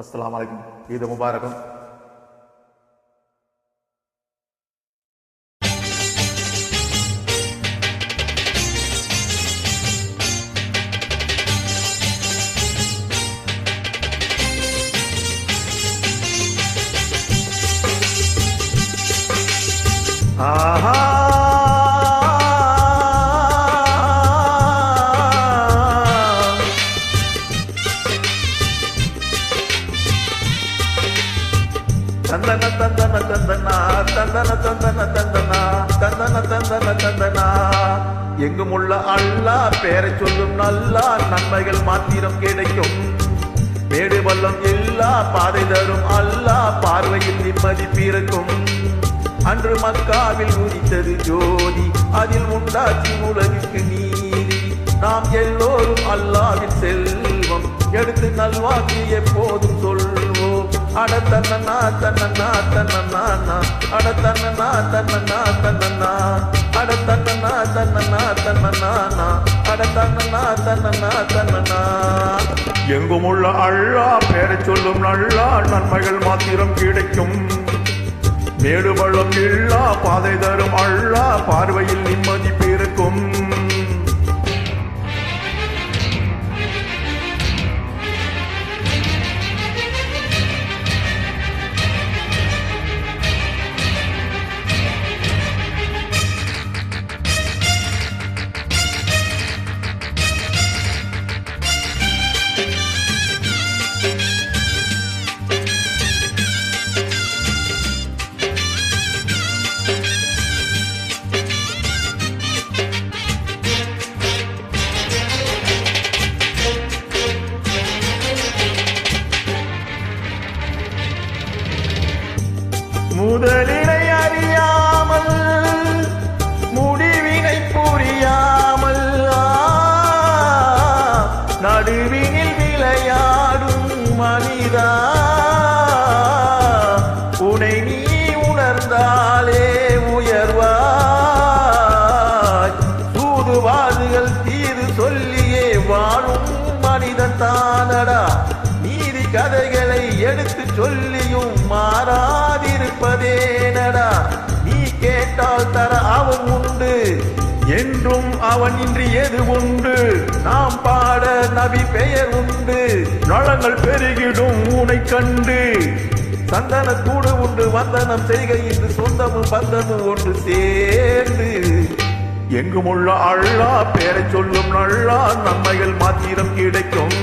அஸ்ஸலாமு அலைக்கும். ஈத் முபாரகம். ஆஹா தந்தன தந்தன தந்தனா தந்தன தந்தன தந்தனா தந்தன தந்தன தந்தனா எங்கும் உள்ள அல்லாஹ் பேரை சொல்லும் நல்லா நன்மைகள் மாத்திரம் கிடைக்கும். மேடு பள்ளம் எல்லா பாதை தரும் அல்லாஹ் பார்வையில் நிம்மதி பிறக்கும். அன்று மக்காவில் உதித்தது ஜோதி, அதில் உண்டாச்சு உலகிற்கு நீதி. நாம் எல்லோரும் அல்லாஹ்வின் செல்வம், எடுத்து நல்வாக்கு எப்போதும் சொல்வோம். அட தன்னனா தன்னனா தன்னனா, அட தன்னனா தன்னனா தன்னனா, அட தன்னனா தன்னனா தன்னனா, அட தன்னனா தன்னனா தன்னனா. எங்கும் உள்ள அல்லாஹ் பேரை சொல்லும் நல்லா நன்மைகள் மாத்திரம் கிடைக்கும். மேடு பள்ளம் இல்லா பாதை தரும் அல்லாஹ் பார்வையில் நிம்மதி பிறக்கும். முதலினை அறியாமல் முடிவினை புரியாமல் நடுவினில் விளையாடும் மனிதா, உனை நீ உணர்ந்தாலே உயர்வாய். சூதுவாதுகள் தீது சொல்லியே வாழும் மனிதன் தானடா. நீதி கதைகளை எடுத்து சொல்லியும் மாறாதிருப்பதேனடா. நீ கேட்டால் தர அவன் உண்டு, என்றும் அவன் இன்றி எது உண்டு. நாம் பாட நபி பெயர் உண்டு, நலங்கள் பெருகிடும் உனை கண்டு. சந்தன கூடு உண்டு வந்தனம் செய்கையின்று, சொந்தமும் பந்தமும் ஒன்று சேர்ந்து. எங்கும் உள்ள அல்லாஹ் பேரை சொல்லும் நல்லா நன்மைகள் மாத்திரம் கிடைக்கும்.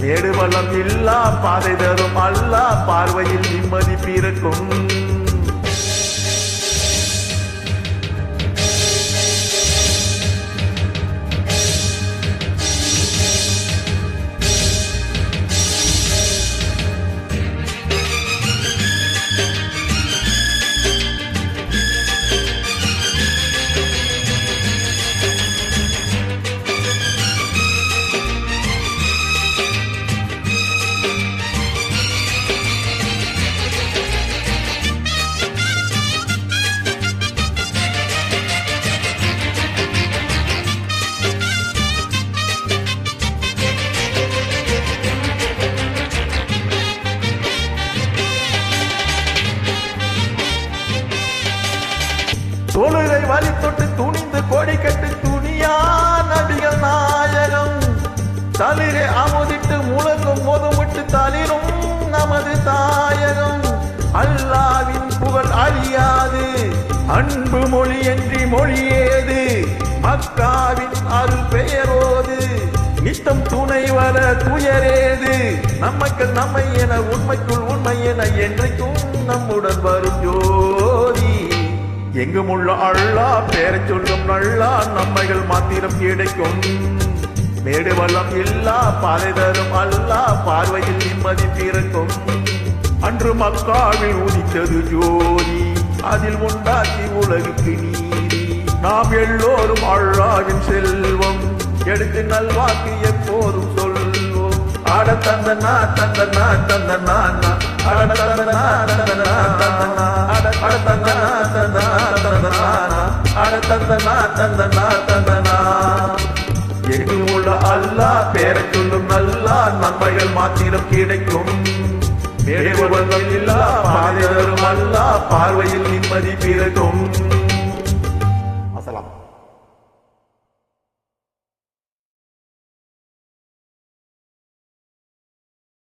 மேடு பள்ளம் இல்லா பாதை தரும் அல்லாஹ் பார்வையில் நிம்மதி பிறக்கும். தொழுகை வழி தொட்டு துணிந்து கொடி கட்டு துணியா நபிகள் நாயகம். தளிரை அமுதிட்டு முழங்கும் முதுமிட்டு தளிரும் நமது தாயகம். அல்லாவின் புகழ் அழியாது, அன்பு மொழி என்று மொழியேது. மக்காவின் அருள் பெயரோது, நித்தம் துணை வர துயரேது. நம்மைக்குள் நம்மை என உண்மைக்குள் உண்மை என என்றைக்கும் நம்முடன் வரும் ஜோதி. எங்கும் உள்ள அல்லாஹ் பேரை சொல்லும் நல்லா நன்மைகள் மாத்திரம் கிடைக்கும். மேடு பள்ளம் இல்லா பாதை தரும் அல்லாஹ் பார்வையில் நிம்மதி பிறக்கும். அன்று மக்காவில் உதித்தது ஜோதி, அதில் உண்டாக்கி உலகுக்கு நீதி. நாம் எல்லோரும் அல்லாஹ்வின் செல்வம், எடுத்து நல்வாக்கு எப்போதும் சொல்வோம். அட தந்தனா தந்தனா தந்தனா, அட தந்தனா தந்தனா தந்தனா, அட தந்தனா தந்தனா தந்தனா, அட தந்தனா தந்தனா தந்தனா. எங்கும் பேருள்ள அல்லாஹ் பேரை சொல்லும் நல்லா நன்மைகள் மாத்திரம் கிடைக்கும் மேடுவல்லம் இல்லா பாதை தரும் அல்லாஹ் பார்வையில் நிம்மதி பிறக்கும். அஸ்ஸலாம்.